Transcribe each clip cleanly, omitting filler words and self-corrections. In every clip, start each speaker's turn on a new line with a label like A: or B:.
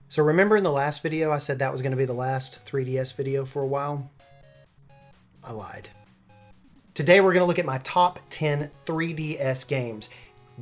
A: So remember in the last video I said that was going to be the last 3DS video for a while? I lied. Today we're going to look at my top 10 3DS games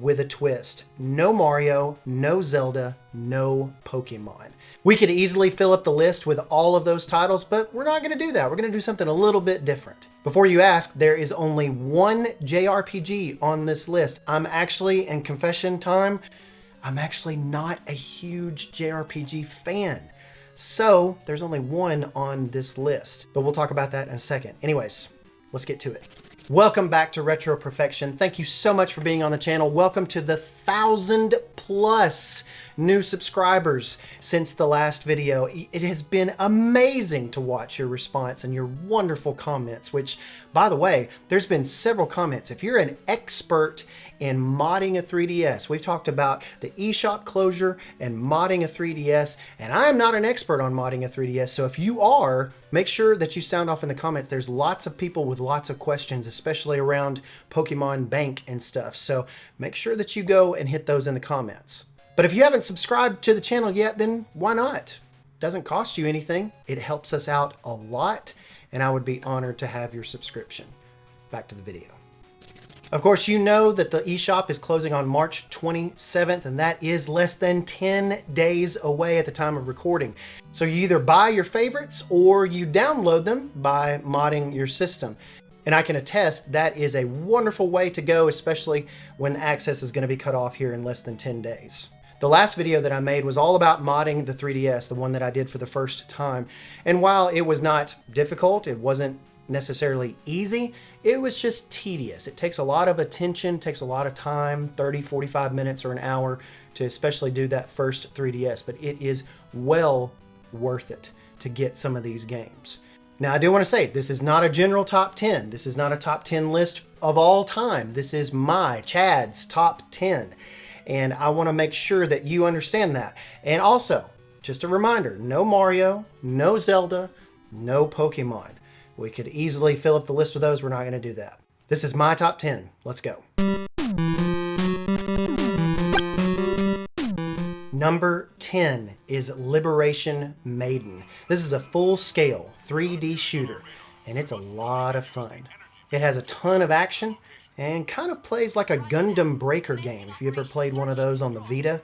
A: with a twist. No Mario, no Zelda, no Pokemon. We could easily fill up the list with all of those titles, but we're not going to do that. We're going to do something a little bit different. Before you ask, there is only one JRPG on this list. I'm actually, in confession time, I'm actually not a huge JRPG fan. So there's only one on this list, but we'll talk about that in a second. Anyways, let's get to it. Welcome back to Retro Perfection. Thank you so much for being on the channel. Welcome to the 1,000+ new subscribers since the last video. It has been amazing to watch your response and your wonderful comments, which, by the way, there's been several comments. If you're an expert in modding a 3DS, we've talked about the eShop closure and modding a 3DS, and I'm not an expert on modding a 3DS, so if you are, make sure that you sound off in the comments. There's lots of people with lots of questions, especially around Pokemon Bank and stuff, so make sure that you go and hit those in the comments. But if you haven't subscribed to the channel yet, then why not? It doesn't cost you anything. It helps us out a lot, and I would be honored to have your subscription. Back to the video. Of course, you know that the eShop is closing on March 27th, and that is less than 10 days away at the time of recording. So you either buy your favorites or you download them by modding your system. And I can attest that is a wonderful way to go, especially when access is going to be cut off here in less than 10 days. The last video that I made was all about modding the 3DS, the one that I did for the first time. And while it was not difficult, it wasn't necessarily easy, it was just tedious. It takes a lot of attention, takes a lot of time, 30, 45 minutes or an hour to especially do that first 3DS, but it is well worth it to get some of these games. Now, I do want to say, this is not a general top 10. This is not a top 10 list of all time. This is Chad's top 10. And I want to make sure that you understand that. And also, just a reminder, no Mario, no Zelda, no Pokemon. We could easily fill up the list with those. We're not going to do that. This is my top 10. Let's go. Number 10 is Liberation Maiden. This is a full-scale 3D shooter, and it's a lot of fun. It has a ton of action and kind of plays like a Gundam Breaker game, if you ever played one of those on the Vita.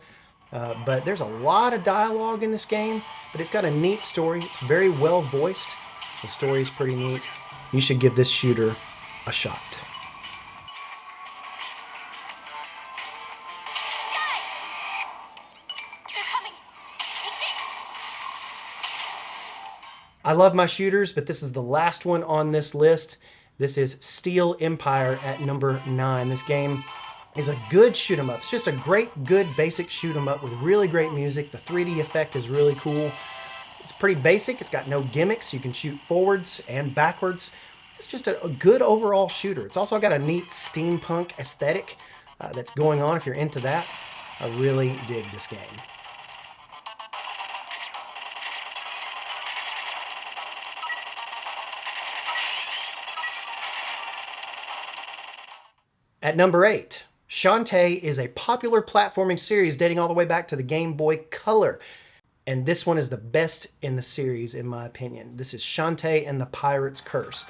A: But there's a lot of dialogue in this game, but it's got a neat story. It's very well voiced. The story is pretty neat. You should give this shooter a shot. I love my shooters, but this is the last one on this list. This is Steel Empire at number 9. This game is a good shoot 'em up. It's just a great, good, basic shoot 'em up with really great music. The 3D effect is really cool. It's pretty basic. It's got no gimmicks. You can shoot forwards and backwards. It's just a good overall shooter. It's also got a neat steampunk aesthetic that's going on if you're into that. I really dig this game. At number 8, Shantae is a popular platforming series dating all the way back to the Game Boy Color. And this one is the best in the series, in my opinion. This is Shantae and the Pirate's Curse.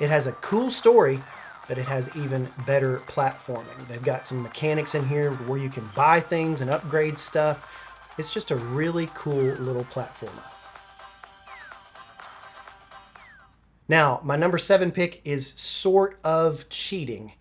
A: It has a cool story, but it has even better platforming. They've got some mechanics in here where you can buy things and upgrade stuff. It's just a really cool little platformer. Now, my number 7 pick is sort of cheating.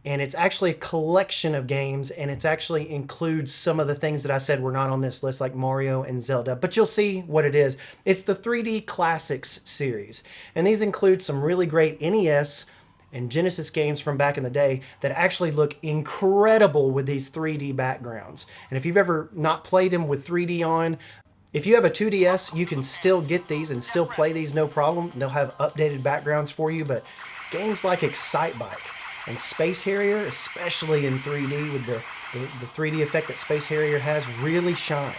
A: And it's actually a collection of games, and it actually includes some of the things that I said were not on this list, like Mario and Zelda, but you'll see what it is. It's the 3D Classics series, and these include some really great NES and Genesis games from back in the day that actually look incredible with these 3D backgrounds. And if you've ever not played them with 3D on, if you have a 2DS, you can still get these and still play these no problem. They'll have updated backgrounds for you, but games like Excitebike and Space Harrier, especially in 3D with the 3D effect that Space Harrier has, really shine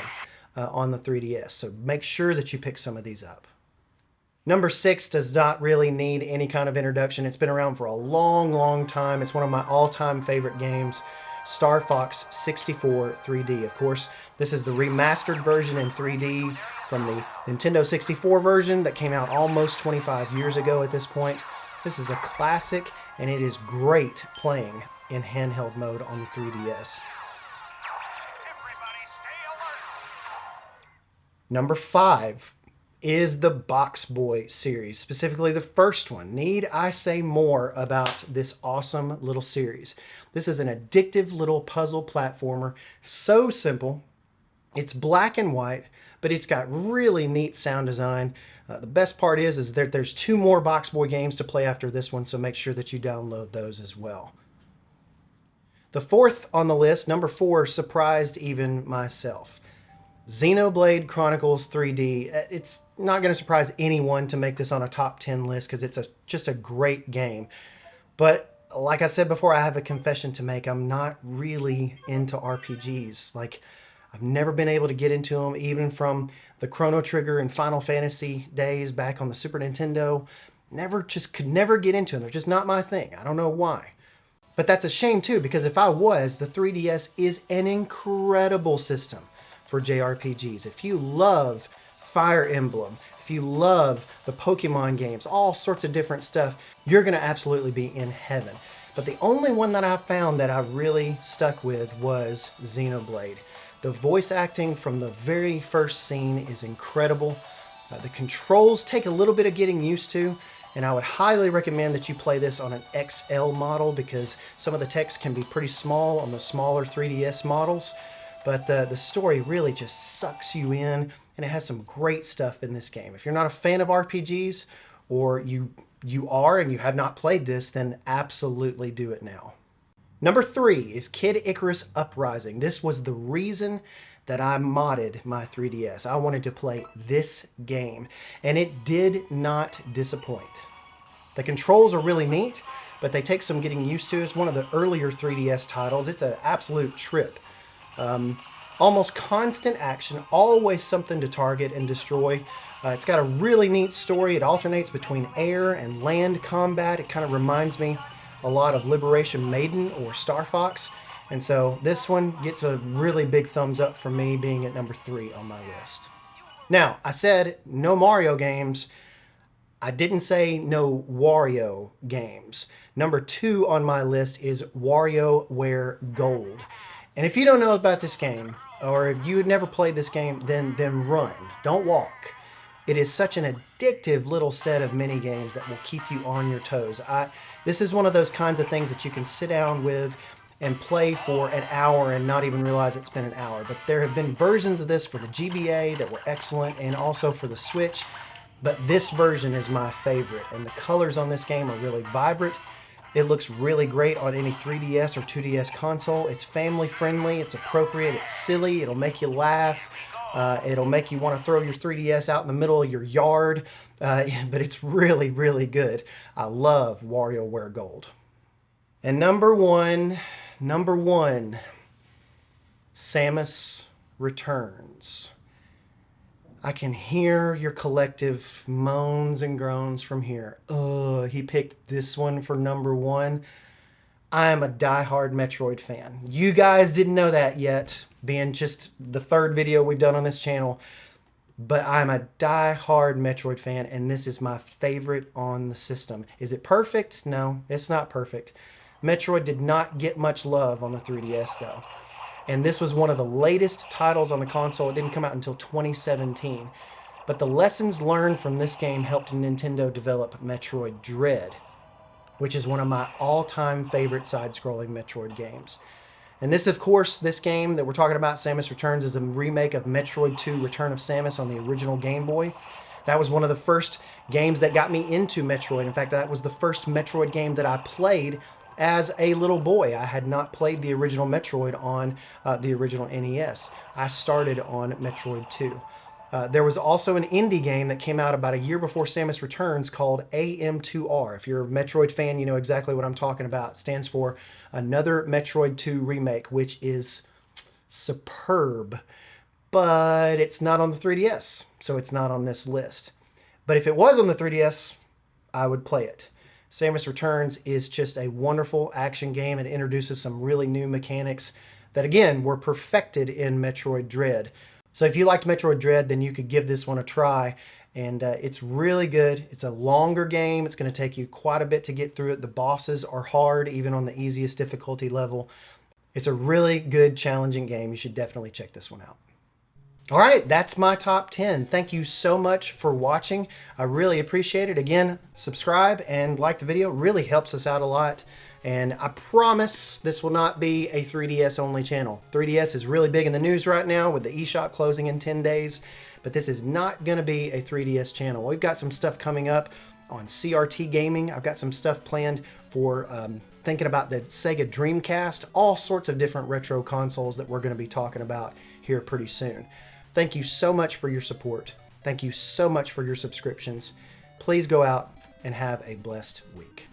A: on the 3DS. So make sure that you pick some of these up. Number 6 does not really need any kind of introduction. It's been around for a long, long time. It's one of my all-time favorite games. Star Fox 64 3D. Of course, this is the remastered version in 3D from the Nintendo 64 version that came out almost 25 years ago at this point. This is a classic, and it is great playing in handheld mode on the 3DS. Number 5 is the Box Boy series, specifically the first one. Need I say more about this awesome little series? This is an addictive little puzzle platformer, so simple. It's black and white, but it's got really neat sound design. The best part is there's 2 more Box Boy games to play after this one, so make sure that you download those as well. The 4th on the list, number 4, surprised even myself. Xenoblade Chronicles 3D. It's not going to surprise anyone to make this on a top 10 list because it's just a great game. But like I said before, I have a confession to make. I'm not really into RPGs. Like, I've never been able to get into them, even from the Chrono Trigger and Final Fantasy days back on the Super Nintendo. Could never get into them. They're just not my thing. I don't know why. But that's a shame too, because if I was, the 3DS is an incredible system for JRPGs. If you love Fire Emblem, if you love the Pokemon games, all sorts of different stuff, you're going to absolutely be in heaven. But the only one that I found that I really stuck with was Xenoblade. The voice acting from the very first scene is incredible. The controls take a little bit of getting used to, and I would highly recommend that you play this on an XL model because some of the text can be pretty small on the smaller 3DS models. But the story really just sucks you in, and it has some great stuff in this game. If you're not a fan of RPGs, or you are and you have not played this, then absolutely do it now. Number 3 is Kid Icarus Uprising. This was the reason that I modded my 3DS. I wanted to play this game, and it did not disappoint. The controls are really neat, but they take some getting used to. It's one of the earlier 3DS titles. It's an absolute trip. Almost constant action, always something to target and destroy. It's got a really neat story. It alternates between air and land combat. It kind of reminds me a lot of Liberation Maiden or Star Fox. And so this one gets a really big thumbs up for me, being at number 3 on my list. Now, I said no Mario games. I didn't say no Wario games. Number 2 on my list is WarioWare Gold. And if you don't know about this game, or if you had never played this game, then run. Don't walk. It is such an addictive little set of mini games that will keep you on your toes. This is one of those kinds of things that you can sit down with and play for an hour and not even realize it's been an hour. But there have been versions of this for the GBA that were excellent, and also for the Switch. But this version is my favorite, and the colors on this game are really vibrant. It looks really great on any 3DS or 2DS console. It's family friendly, it's appropriate, it's silly, it'll make you laugh. It'll make you want to throw your 3DS out in the middle of your yard. But it's really, really good. I love WarioWare Gold. And number one, Samus Returns. I can hear your collective moans and groans from here. He picked this one for number 1. I am a diehard Metroid fan. You guys didn't know that yet, being just the 3rd video we've done on this channel. But I'm a diehard Metroid fan, and this is my favorite on the system. Is it perfect? No, it's not perfect. Metroid did not get much love on the 3DS, though. And this was one of the latest titles on the console. It didn't come out until 2017. But the lessons learned from this game helped Nintendo develop Metroid Dread, which is one of my all-time favorite side-scrolling Metroid games. And this, of course, this game that we're talking about, Samus Returns, is a remake of Metroid 2 Return of Samus on the original Game Boy. That was one of the first games that got me into Metroid. In fact, that was the first Metroid game that I played as a little boy. I had not played the original Metroid on the original NES. I started on Metroid 2. There was also an indie game that came out about a year before Samus Returns called AM2R. If you're a Metroid fan, you know exactly what I'm talking about. It stands for Another Metroid 2 Remake, which is superb. But it's not on the 3DS, so it's not on this list. But if it was on the 3DS, I would play it. Samus Returns is just a wonderful action game. It introduces some really new mechanics that, again, were perfected in Metroid Dread. So if you liked Metroid Dread, then you could give this one a try. And it's really good. It's a longer game. It's going to take you quite a bit to get through it. The bosses are hard, even on the easiest difficulty level. It's a really good, challenging game. You should definitely check this one out. All right, that's my top 10. Thank you so much for watching. I really appreciate it. Again, subscribe and like the video. It really helps us out a lot. And I promise this will not be a 3DS only channel. 3DS is really big in the news right now with the eShop closing in 10 days. But this is not going to be a 3DS channel. We've got some stuff coming up on CRT gaming. I've got some stuff planned for thinking about the Sega Dreamcast. All sorts of different retro consoles that we're going to be talking about here pretty soon. Thank you so much for your support. Thank you so much for your subscriptions. Please go out and have a blessed week.